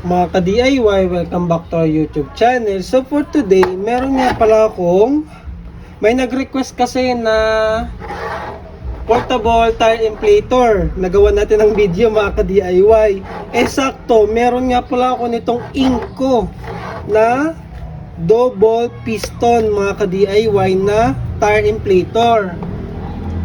Mga ka-DIY, welcome back to our YouTube channel. So for today, meron nga pala akong may nag-request kasi na portable tire inflator. Nagawa natin ng video mga ka-DIY. Sakto, meron nga pala ako nitong Inco na double piston mga ka-DIY na tire inflator.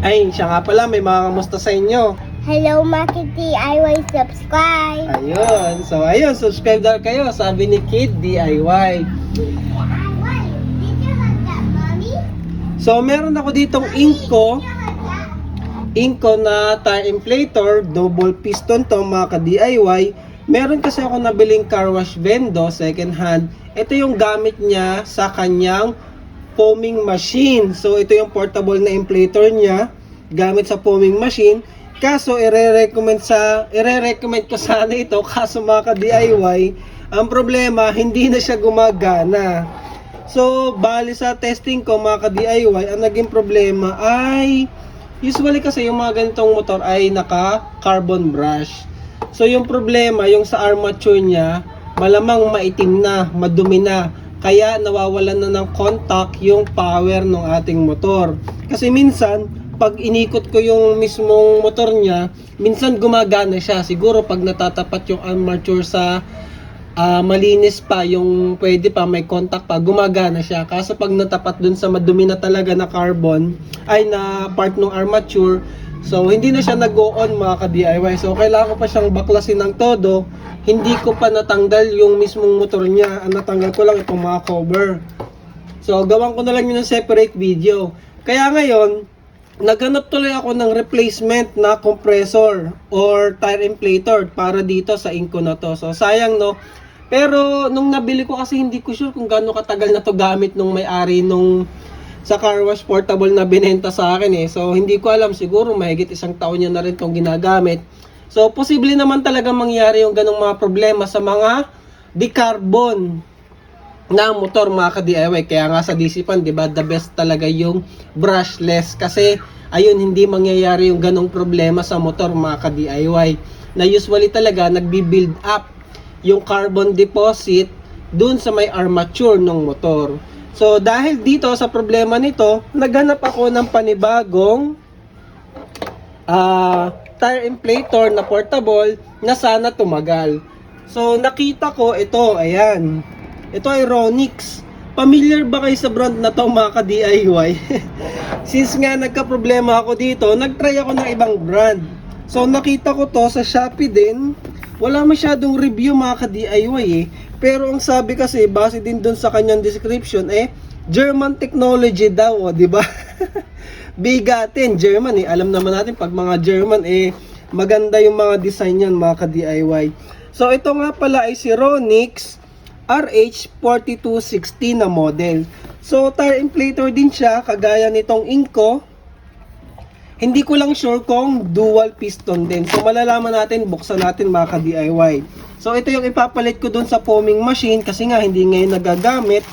Ay, siya nga pala, may mga kamusta sa inyo. Hello, Maki DIY, subscribe! Ayun. So, ayun. Subscribe daw kayo. Sabi ni Kid DIY. Did you have that, Mommy? So, meron ako ditong Inco na tire inflator. Double piston to mga ka-DIY. Meron kasi ako nabiling car wash vendo, second hand. Ito yung gamit niya sa kanyang foaming machine. So, ito yung portable na inflator niya. Gamit sa foaming machine. Kaso, ire-recommend ko sana ito. Kaso mga ka-DIY, ang problema, hindi na siya gumagana. So, bali sa testing ko mga ka-DIY, ang naging problema ay, usually kasi yung mga ganitong motor ay naka-carbon brush. So, yung problema, yung sa armature niya, malamang maitim na, madumi na. Kaya nawawalan na ng contact yung power ng ating motor. Kasi minsan, pag inikot ko yung mismong motor niya, minsan gumagana siya. Siguro pag natatapat yung armature sa malinis pa, yung pwede pa, may contact pa, gumagana siya. Kaso pag natapat dun sa madumi na talaga na carbon, ay na part ng armature, so hindi na siya nag-go-on mga ka-DIY. So kailangan ko pa siyang baklasin ng todo. Hindi ko pa natanggal yung mismong motor niya. Ang natanggal ko lang itong mga cover. So gawan ko na lang yun ng separate video. Kaya ngayon, naghanap tuloy ako ng replacement na compressor or tire inflator para dito sa Inco na to. So sayang no. Pero nung nabili ko kasi hindi ko sure kung gaano katagal na to gamit nung may-ari nung sa car wash portable na binenta sa akin eh. So hindi ko alam, siguro mahigit isang taon niya na rin tong ginagamit. So posible naman talaga mangyari yung ganong mga problema sa mga decarbon na motor mga ka-DIY. Kaya nga sa DC Pan, di ba, the best talaga yung brushless. Kasi, ayun, hindi mangyayari yung ganong problema sa motor mga ka-DIY. Na usually talaga, nagbi-build up yung carbon deposit dun sa may armature ng motor. So, dahil dito sa problema nito, naghanap ako ng panibagong tire inflator na portable na sana tumagal. So, nakita ko ito, ayan. Ito ay Ronix. Familiar ba kayo sa brand na to mga ka-DIY? Since nga nagka-problema ako dito, nag-try ako ng ibang brand. So nakita ko to sa Shopee din. Wala masyadong review mga ka-DIY eh. Pero ang sabi kasi, base din dun sa kanyang description German technology daw, di ba? Bigatin, German Alam naman natin pag mga German maganda yung mga design yan mga ka-DIY. So ito nga pala ay si Ronix RH4260 na model. So, tire inflator din siya, kagaya nitong Inco. Hindi ko lang sure kung dual piston din. So, malalaman natin, buksan natin mga ka-DIY. So, ito yung ipapalit ko dun sa foaming machine kasi nga hindi ngayon nagagamit.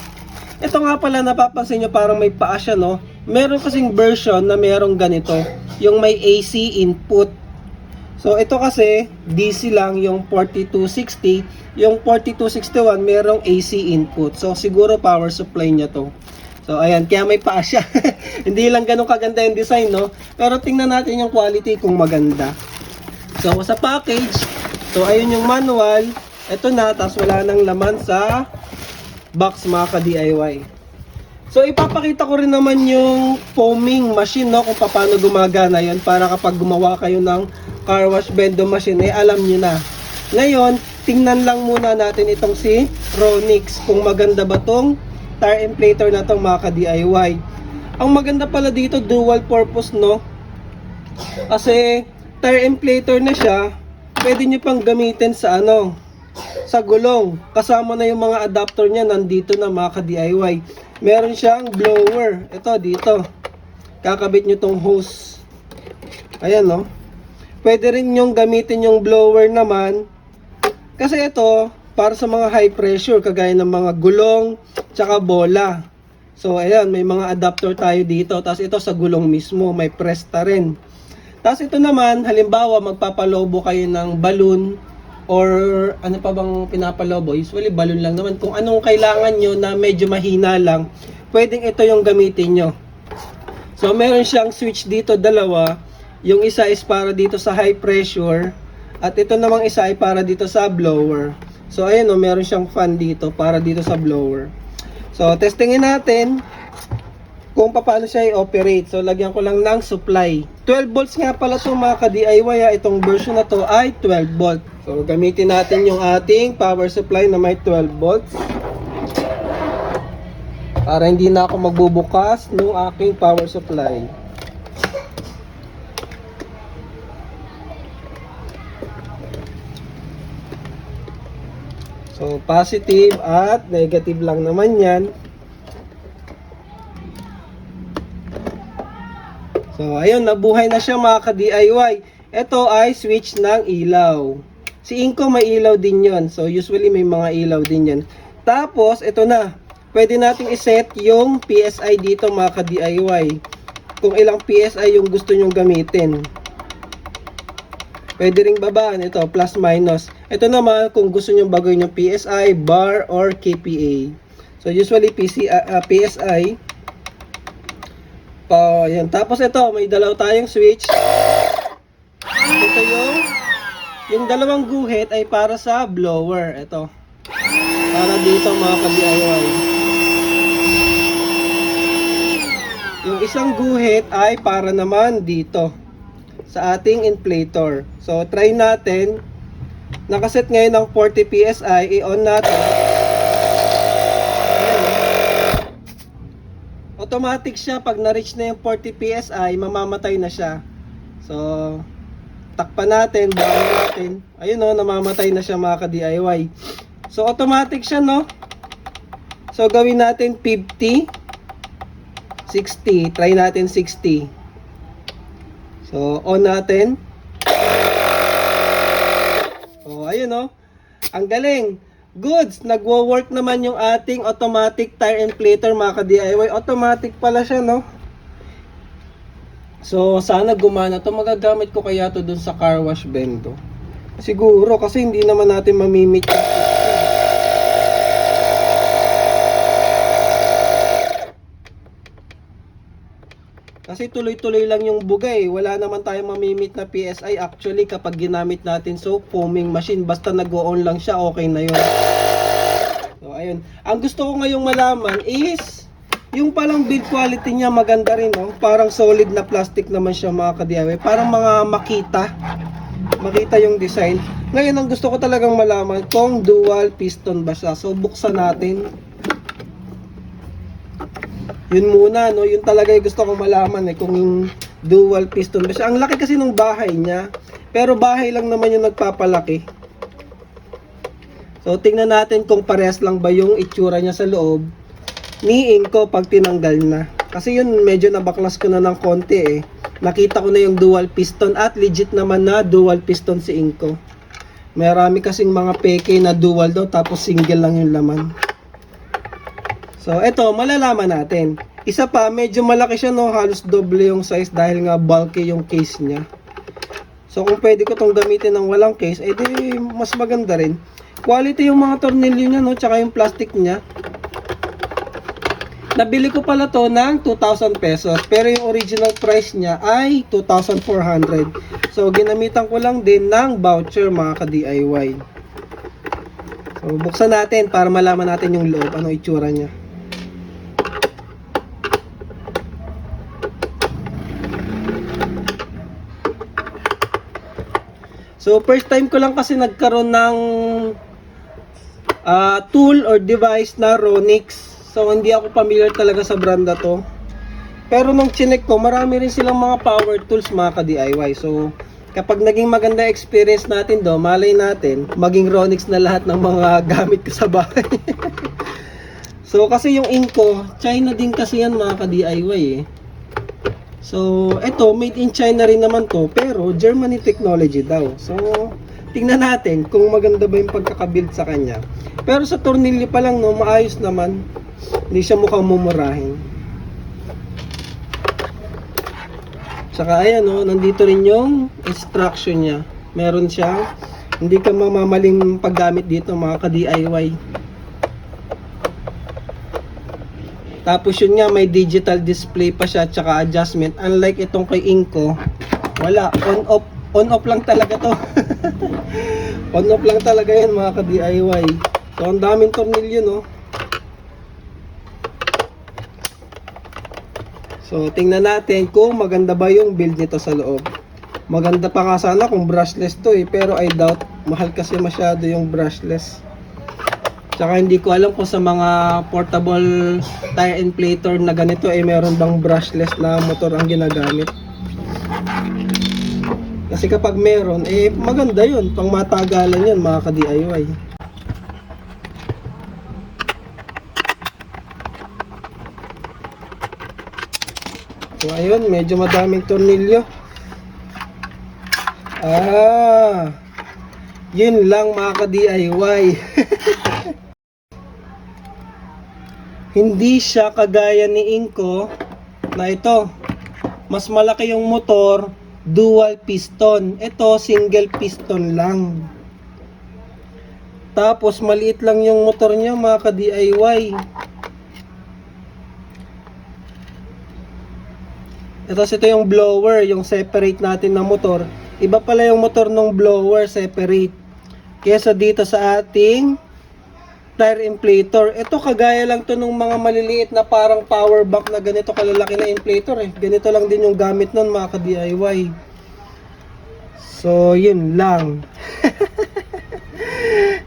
Ito nga pala, napapansin nyo parang may paa siya, no? Meron kasing version na merong ganito, yung may AC input. So, ito kasi, DC lang yung 4260. Yung 4261, merong AC input. So, siguro power supply niya to. So, ayan. Kaya may paa siya. Hindi lang ganun kaganda yung design, no? Pero tingnan natin yung quality kung maganda. So, sa package, so, ayun yung manual. Ito na, tapos wala nang laman sa box mga ka-DIY. So, ipapakita ko rin naman yung foaming machine, no? Kung paano gumagana yan para kapag gumawa kayo ng car wash vendo machine, alam nyo na. Ngayon, tingnan lang muna natin itong si Ronix. Kung maganda ba tong tire inflator na tong mga ka-DIY. Ang maganda pala dito, dual purpose, no? Kasi, tire inflator na siya, pwede nyo pang gamitin sa sa gulong. Kasama na yung mga adapter niya, nandito na mga ka-DIY. Meron siyang blower. Ito, dito. Kakabit nyo tong hose. Ayan, no? Pwede rin yung gamitin yung blower naman. Kasi ito, para sa mga high pressure, kagaya ng mga gulong, tsaka bola. So, ayan, may mga adapter tayo dito. Tapos ito sa gulong mismo, may presta rin. Tapos ito naman, halimbawa, magpapalobo kayo ng balloon or ano pa bang pinapalobo, usually balon lang naman. Kung anong kailangan nyo na medyo mahina lang, pwedeng ito yung gamitin nyo. So meron siyang switch dito, dalawa. Yung isa is para dito sa high pressure, at ito namang isa ay para dito sa blower. So ayan o, meron siyang fan dito para dito sa blower. So testingin natin kung paano siya i-operate. So lagyan ko lang ng supply. 12 volts nga pala ito mga ka-DIY. Itong version na to ay 12 volt. So gamitin natin yung ating power supply na may 12 volts. Para hindi na ako magbubukas ng aking power supply. So positive at negative lang naman yan. So, ayun, nabuhay na siya mga ka-DIY. Ito ay switch ng ilaw. Si Inco may ilaw din yon. So, usually may mga ilaw din yan. Tapos, ito na. Pwede nating iset yung PSI dito mga ka-DIY. Kung ilang PSI yung gusto nyong gamitin. Pwede ring babaan. Ito, plus minus. Ito naman, kung gusto nyong baguhin yung PSI, bar, or KPA. So, usually PSI. Yan. Tapos ito, may dalaw tayong switch. Ito yung dalawang guhit ay para sa blower. Ito. Para dito mga ka-DIY. Yung isang guhit ay para naman dito sa ating inflator. So, try natin. Nakaset ngayon ng 40 PSI. I-on natin. Automatic siya, pag na-reach na yung 40 PSI, mamamatay na siya. So, takpan natin, baon natin. Ayun o, namamatay na siya mga ka-DIY. So, automatic siya, no? So, gawin natin 50, 60. Try natin 60. So, on natin. So, ayun o. Ang galing. Goods, nagwo-work naman yung ating automatic tire inflator mga ka-DIY. Automatic pala siya, no? So, sana gumana to. Magagamit ko kaya to dun sa car wash bendo. Siguro, kasi hindi naman natin mamimit yung kasi tuloy-tuloy lang yung bugay. Wala naman tayong mamimit na PSI. Actually, kapag ginamit natin soap foaming machine, basta nag-on lang siya, okay na yun. So, ayun. Ang gusto ko ngayong malaman is, yung palang build quality niya maganda rin, no? Parang solid na plastic naman siya mga ka-DIY. Parang mga makita yung design. Ngayon, ang gusto ko talagang malaman kung dual piston ba siya. So, buksan natin. Yun muna, no? Yun talaga yung gusto kong malaman kung yung dual piston ba siya. Ang laki kasi ng bahay niya, pero bahay lang naman yung nagpapalaki. So tingnan natin kung parehas lang ba yung itsura niya sa loob ni Inco pag tinanggal na. Kasi yun medyo nabaklas ko na ng konti Nakita ko na yung dual piston at legit naman na dual piston si Inco. Marami kasing mga peke na dual daw tapos single lang yung laman. So, eto, malalaman natin. Isa pa, medyo malaki siya, no? Halos doble yung size dahil nga bulky yung case niya. So, kung pwede ko tong gamitin ng walang case, edi mas maganda rin. Quality yung mga tornilyo niya, no? Tsaka yung plastic niya. Nabili ko pala to ng 2,000 pesos. Pero yung original price niya ay 2,400. So, ginamitan ko lang din ng voucher, mga ka-DIY. So, buksan natin para malaman natin yung loob. Ano itsura niya. So, first time ko lang kasi nagkaroon ng tool or device na Ronix. So, hindi ako familiar talaga sa brand na to. Pero nung chinek ko, marami rin silang mga power tools mga ka-DIY. So, kapag naging maganda experience natin do, malay natin, maging Ronix na lahat ng mga gamit ko sa bahay. So, kasi yung Inco, China din kasi yan mga ka-DIY So, eto, made in China rin naman to, pero Germany technology daw. So, tingnan natin kung maganda ba yung pagkakabuild sa kanya. Pero sa tornilyo pa lang, no, maayos naman. Hindi siya mukhang mumurahin. Saka, ayan, no, nandito rin yung instruction niya. Meron siyang Hindi ka mamamaling paggamit dito mga ka-DIY. Tapos yun nga, may digital display pa siya tsaka adjustment. Unlike itong kay Inco, wala, on off lang talaga to. On off lang talaga yan mga ka-DIY. So ang daming tornilyo, no. So tingnan natin kung maganda ba yung build nito sa loob. Maganda pa nga sana kung brushless to pero I doubt, mahal kasi masyado yung brushless. Tsaka hindi ko alam kung sa mga portable tire inflator na ganito meron bang brushless na motor ang ginagamit. Kasi kapag meron, maganda yun. Pang matagalan yan mga ka-DIY. So ayun, medyo madaming tornilyo. Yun lang mga ka-DIY. Hindi siya kagaya ni Inco na ito. Mas malaki yung motor, dual piston. Ito, single piston lang. Tapos, maliit lang yung motor niya mga ka-DIY. Tapos, ito yung blower, yung separate natin na motor. Iba pala yung motor ng blower, separate. Kesa dito sa ating tire inflator. Ito kagaya lang to ng mga maliliit na parang power bank na ganito kalalaki na inflator Ganito lang din yung gamit nun mga ka-DIY. So, yun lang.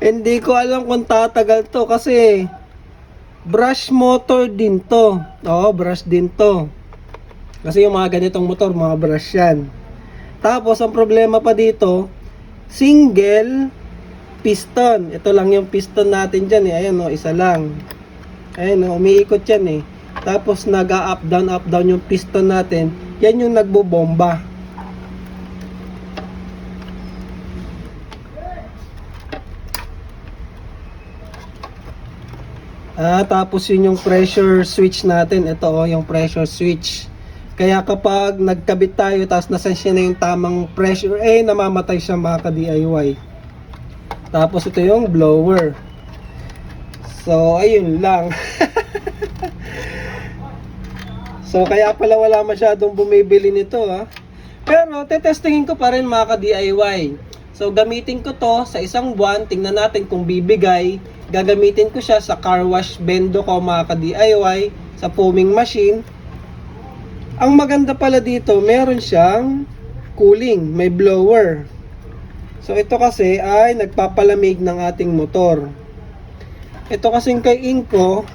Hindi ko alam kung tatagal to kasi brush motor din to. Oo, brush din to. Kasi yung mga ganitong motor, mga brush yan. Tapos, ang problema pa dito, single piston. Ito lang yung piston natin dyan Ayan isa lang. Ayan umiikot yan Tapos nag-up down yung piston natin. Yan yung nagbobomba. Tapos yun yung pressure switch natin. Ito yung pressure switch. Kaya kapag nagkabit tayo tapos nasense na yung tamang pressure, namamatay siya mga ka-DIY. Tapos ito yung blower. So, ayun lang. So, kaya pala wala masyadong bumibili nito Pero, tetestingin ko pa rin mga ka-DIY. So, gamitin ko to sa isang buwan. Tingnan natin kung bibigay. Gagamitin ko siya sa car wash bendo ko mga ka-DIY. Sa foaming machine. Ang maganda pala dito, meron siyang cooling. May blower. So ito kasi ay nagpapalamig ng ating motor. Ito kasing kay Inco,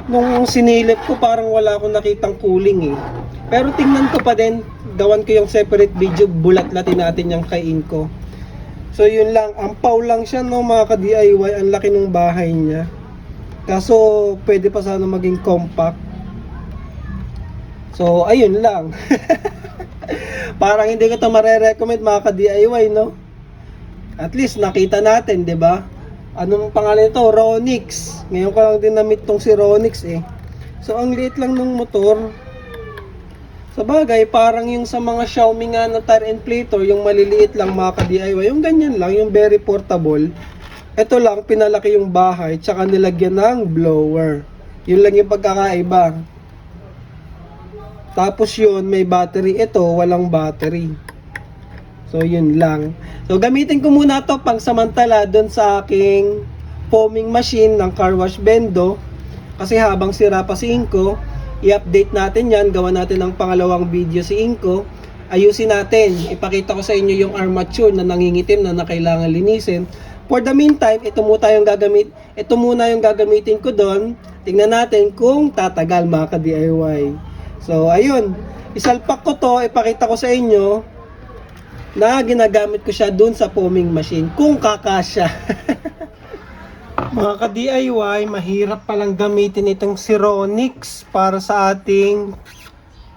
nung sinilip ko parang wala akong nakitang cooling Pero tingnan ko pa din, gawan ko yung separate video, bulat-latin natin yung kay Inco. So yun lang, ampaw lang siya mga ka-DIY, ang laki ng bahay niya. Kaso pwede pa sana maging compact. So ayun lang. Parang hindi ko ito mare-recommend mga ka-DIY At least nakita natin, 'di ba? Anong pangalan nito? Ronix. Ngayon ko lang din na-meet tong si Ronix So ang liit lang ng motor. Sa bagay, parang yung sa mga Xiaomi nga na tire inflator, yung maliliit lang mga ka-DIY, yung ganyan lang, yung very portable. Ito lang, pinalaki yung bahay, tsaka nilagyan ng blower. Yun lang yung pagkakaiba. Tapos yun, may battery. Ito, walang battery. So, yun lang. So, gamitin ko muna to pang samantala doon sa aking foaming machine ng car wash bendo. Kasi habang sira pa si Inco, i-update natin yan. Gawa natin ng pangalawang video si Inco. Ayusin natin. Ipakita ko sa inyo yung armature na nangingitim na kailangan linisin. For the meantime, ito muna yung gagamitin ko doon. Tingnan natin kung tatagal mga ka-DIY. So, ayun. Isalpak ko to. Ipakita ko sa inyo na ginagamit ko siya dun sa foaming machine kung kakasya. Mga ka-DIY, mahirap palang gamitin itong si Ronix para sa ating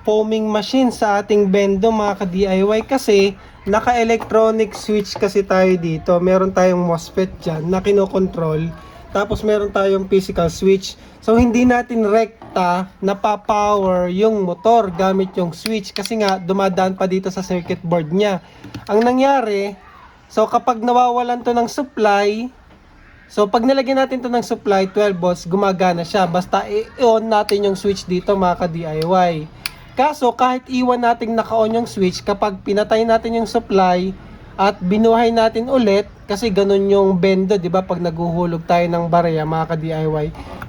foaming machine sa ating bendo mga ka-DIY kasi naka-electronic switch kasi tayo dito. Meron tayong MOSFET dyan na kinokontrol. Tapos meron tayong physical switch. So hindi natin rekta na pa-power yung motor gamit yung switch kasi nga dumadaan pa dito sa circuit board niya. Ang nangyari, So kapag nawawalan to ng supply, so pag nilagyan natin to ng supply 12 volts, gumagana siya. Basta i-on natin yung switch dito mga ka-DIY. Kaso kahit iwan natin naka-on yung switch, kapag pinatay natin yung supply at binuhay natin ulit, kasi ganun yung bendo, di ba? Pag naguhulog tayo ng barya mga ka-DIY,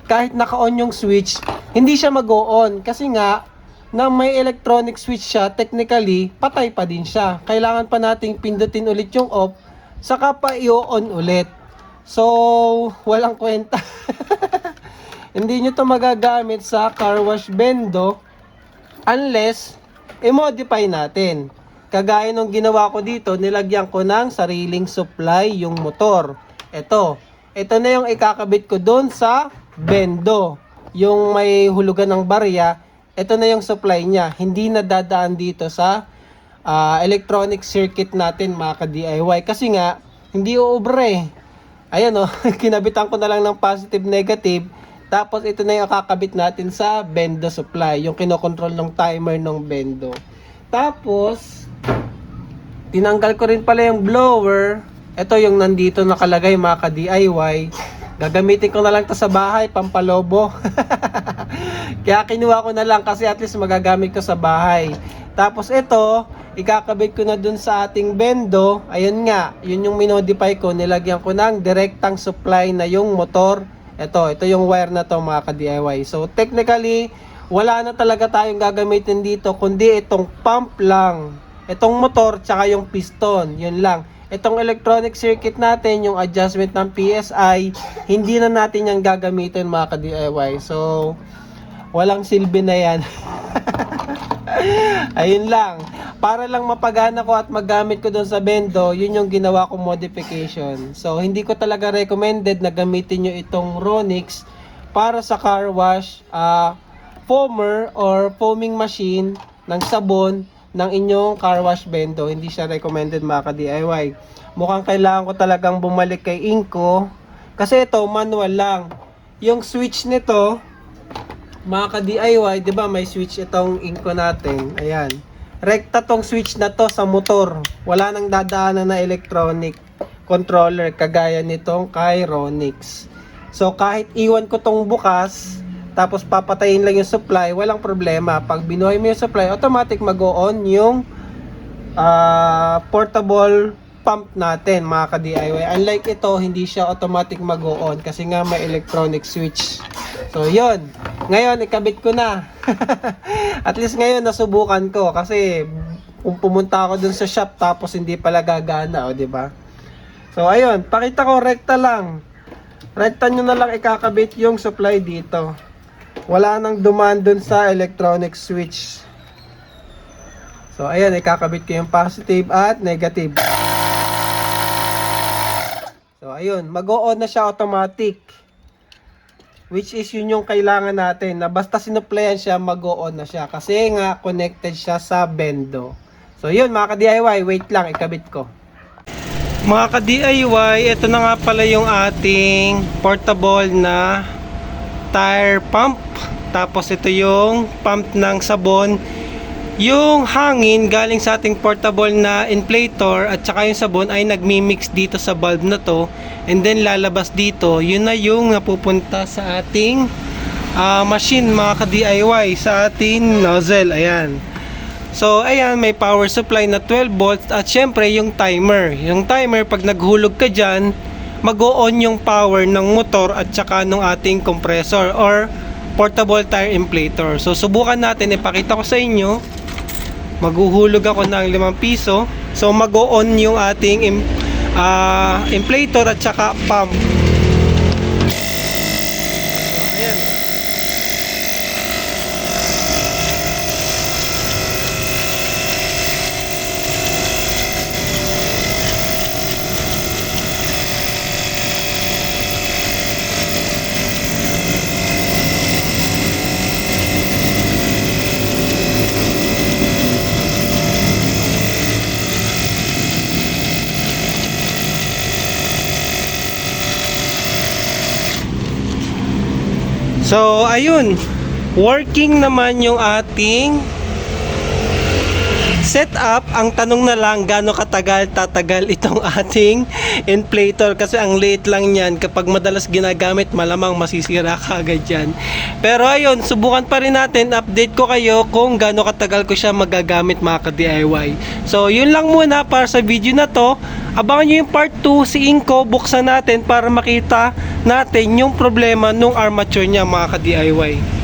kahit naka-on yung switch, hindi siya mag-o-on. Kasi nga, na may electronic switch siya, technically, patay pa din siya. Kailangan pa nating pindutin ulit yung off, saka pa i-on ulit. So, walang kwenta. Hindi nyo to magagamit sa car wash bendo unless i-modify natin. Kagaya nung ginawa ko dito, nilagyan ko ng sariling supply yung motor. Ito na yung ikakabit ko doon sa bendo. Yung may hulugan ng barya, ito na yung supply niya. Hindi na dadaan dito sa electronic circuit natin mga ka-DIY. Kasi nga, hindi uubra eh. Ayan o, kinabitan ko na lang ng positive negative. Tapos ito na yung kakabit natin sa bendo supply. Yung kinokontrol ng timer ng bendo. Tapos, tinanggal ko rin pala yung blower. Ito yung nandito nakalagay mga ka-DIY. Gagamitin ko na lang to sa bahay, pampalobo. Kaya kinuha ko na lang kasi at least magagamit ko sa bahay. Tapos ito, ikakabit ko na dun sa ating bendo. Ayun nga, yun yung minodify ko. Nilagyan ko ng direktang supply na yung motor. Ito yung wire na to mga ka-DIY. So technically, wala na talaga tayong gagamitin dito, kundi itong pump lang. Itong motor, tsaka yung piston. Yun lang. Itong electronic circuit natin, yung adjustment ng PSI, hindi na natin yung gagamitin mga ka-DIY. So, walang silbi na yan. Ayun lang. Para lang mapagana ko at magamit ko doon sa bendo, yun yung ginawa kong modification. So, hindi ko talaga recommended na gamitin nyo itong Ronix para sa car wash, foamer or foaming machine ng sabon ng inyong car wash bendo. Hindi siya recommended mga ka-DIY. Mukhang kailangan ko talagang bumalik kay Inco kasi ito manual lang. Yung switch nito mga ka-DIY, 'di ba may switch itong Inco natin. Ayan. Rekta tong switch na to sa motor. Wala nang dadaanan na electronic controller kagaya nitong kay Ronix. So kahit iwan ko tong bukas, tapos papatayin lang yung supply, walang problema. Pag binuhay mo yung supply, automatic mag-on yung portable pump natin, mga ka-DIY. Unlike ito, hindi siya automatic mag-on kasi nga may electronic switch. So, yun. Ngayon, ikabit ko na. At least ngayon, nasubukan ko kasi kung pumunta ako dun sa shop tapos hindi pala gagana, o, diba? So, ayun. Pakita ko, rekta lang. Rekta nyo na lang ikakabit yung supply dito. Wala nang dumaan dun sa electronic switch. So, ayan, ikakabit ko yung positive at negative. So, ayun, mag-o-on na siya automatic. Which is yun yung kailangan natin, na basta sinuplayan siya, mag-o-on na siya. Kasi nga, connected siya sa bendo. So, yun, mga ka-DIY, wait lang, ikabit ko. Mga ka-DIY, ito na nga pala yung ating portable na tire pump. Tapos ito yung pump ng sabon. Yung hangin galing sa ating portable na inflator at saka yung sabon ay nagmi-mix dito sa bulb na to, and then lalabas dito. Yun na yung napupunta sa ating machine mga ka-DIY, sa ating nozzle. Ayan. So ayan, may power supply na 12 volts at syempre yung timer. Yung timer, pag naghulog ka dyan, mag-o-on yung power ng motor at saka ng ating compressor or portable tire inflator. So subukan natin, ipakita ko sa inyo. Maghuhulog ako ng 5 piso. So mag-o-on yung ating inflator at saka pump. Ayan. So, ayun. Working naman yung ating setup, ang tanong na lang gaano tatagal itong ating inflator kasi ang liit lang yan. Kapag madalas ginagamit, malamang masisira ka agad yan. Pero ayun, subukan pa rin natin, update ko kayo kung gaano katagal ko siya magagamit mga ka-DIY. So yun lang muna para sa video na to. Abangan nyo yung part 2, si Inko, buksan natin para makita natin yung problema nung armature niya mga ka-DIY.